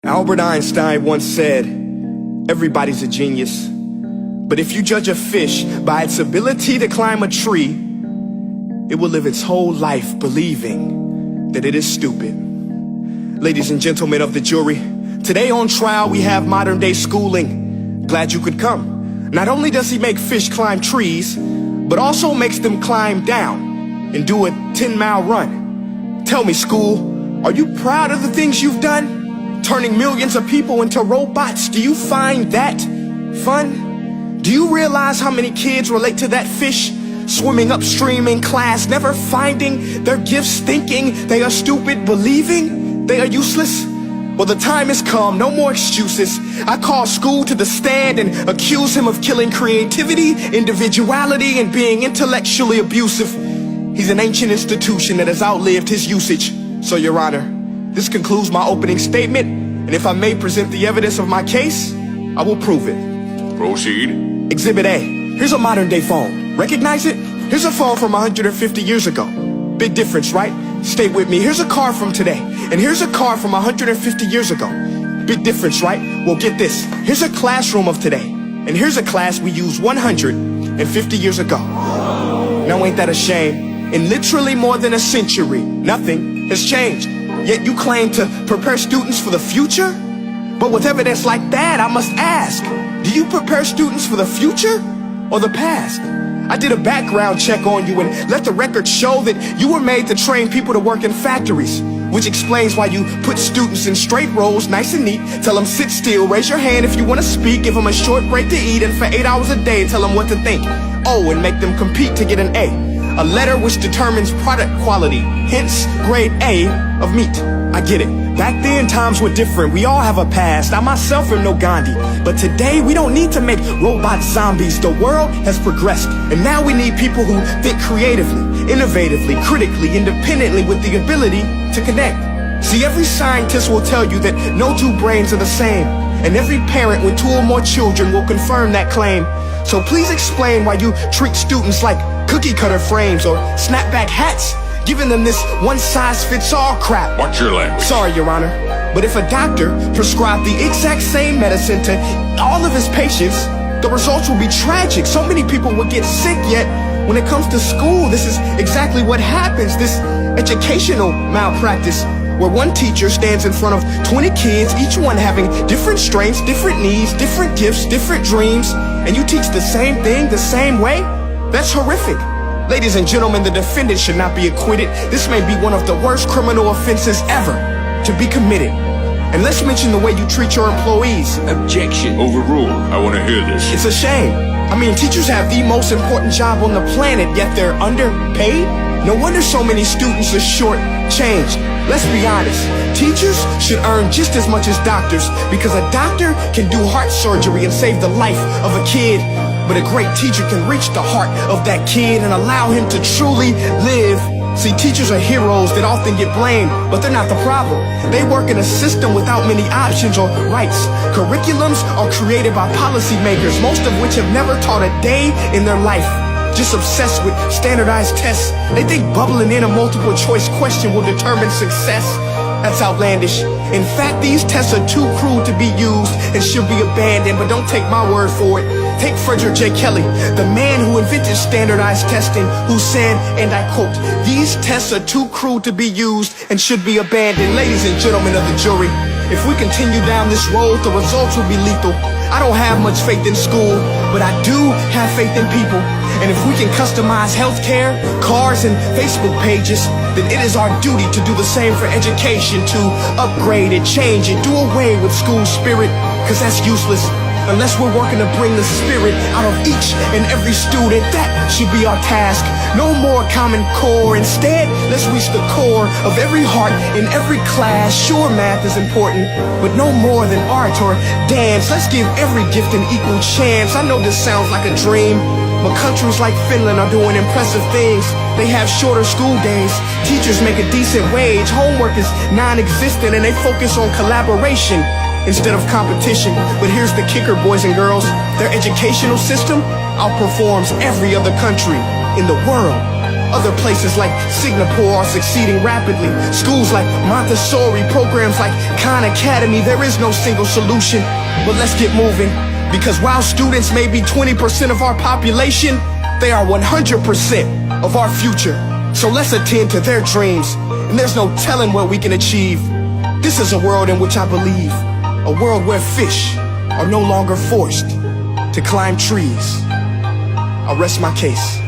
Albert Einstein once said, everybody's a genius, but if you judge a fish by its ability to climb a tree, it will live its whole life believing that it is stupid. Ladies and gentlemen of the jury, today on trial we have modern day schooling. Glad you could come. Not only does he make fish climb trees, but also makes them climb down and do a 10-mile run. Tell me, school, are you proud of the things you've done? Turning millions of people into robots, do you find that fun? Do you realize how many kids relate to that fish? Swimming upstream in class, never finding their gifts, thinking they are stupid, believing they are useless? Well, the time has come, no more excuses. I call school to the stand and accuse him of killing creativity, individuality, and being intellectually abusive. He's an ancient institution that has outlived his usage. So, Your Honor, this concludes my opening statement, and if I may present the evidence of my case, I will prove it. Proceed. Exhibit A. Here's a modern day phone. Recognize it? Here's a phone from 150 years ago. Big difference, right? Stay with me. Here's a car from today, and here's a car from 150 years ago. Big difference, right? Well, get this. Here's a classroom of today, and here's a class we used 150 years ago. Now ain't that a shame? In literally more than a century, nothing has changed. Yet you claim to prepare students for the future? But with evidence like that, I must ask, do you prepare students for the future or the past? I did a background check on you and let the record show that you were made to train people to work in factories, which explains why you put students in straight rows, nice and neat, tell them sit still, raise your hand if you want to speak, give them a short break to eat, and for 8 hours a day tell them what to think. Oh, and make them compete to get an A letter which determines product quality, hence grade A of meat. I get it. Back then, times were different. We all have a past. I myself am no Gandhi. But today, we don't need to make robot zombies. The world has progressed. And now we need people who think creatively, innovatively, critically, independently, with the ability to connect. See, every scientist will tell you that no two brains are the same. And every parent with 2 or more children will confirm that claim. So please explain why you treat students like cookie cutter frames or snapback hats, giving them this one-size-fits-all crap. Watch your language. Sorry, Your Honor, but if a doctor prescribed the exact same medicine to all of his patients, the results will be tragic. So many people will get sick, yet when it comes to school, this is exactly what happens. This educational malpractice, where one teacher stands in front of 20 kids, each one having different strengths, different needs, different gifts, different dreams, and you teach the same thing the same way? That's horrific. Ladies and gentlemen, the defendant should not be acquitted. This may be one of the worst criminal offenses ever to be committed. And let's mention the way you treat your employees. Objection. Overruled. I want to hear this. It's a shame. I mean, teachers have the most important job on the planet, yet they're underpaid? No wonder so many students are short-changed. Let's be honest. Teachers should earn just as much as doctors, because a doctor can do heart surgery and save the life of a kid. But a great teacher can reach the heart of that kid and allow him to truly live. See, teachers are heroes that often get blamed, but they're not the problem. They work in a system without many options or rights. Curriculums are created by policymakers, most of which have never taught a day in their life. Just obsessed with standardized tests. They think bubbling in a multiple choice question will determine success. That's outlandish. In fact, these tests are too cruel to be used and should be abandoned, but don't take my word for it. Take Frederick J. Kelly, the man who invented standardized testing, who said, and I quote, "These tests are too cruel to be used and should be abandoned." Ladies and gentlemen of the jury, if we continue down this road, the results will be lethal. I don't have much faith in school, but I do have faith in people. And if we can customize healthcare, cars, and Facebook pages, then it is our duty to do the same for education, to upgrade it, change it, do away with school spirit, because that's useless. Unless we're working to bring the spirit out of each and every student, that should be our task. No more Common Core. Instead, let's reach the core of every heart in every class. Sure, math is important, but no more than art or dance. Let's give every gift an equal chance. I know this sounds like a dream, but countries like Finland are doing impressive things. They have shorter school days. Teachers make a decent wage. Homework is non-existent, and they focus on collaboration instead of competition. But here's the kicker, boys and girls. Their educational system outperforms every other country in the world. Other places like Singapore are succeeding rapidly. Schools like Montessori, programs like Khan Academy. There is no single solution, but let's get moving. Because while students may be 20% of our population, they are 100% of our future. So let's attend to their dreams, and there's no telling what we can achieve. This is a world in which I believe, a world where fish are no longer forced to climb trees. I'll rest my case.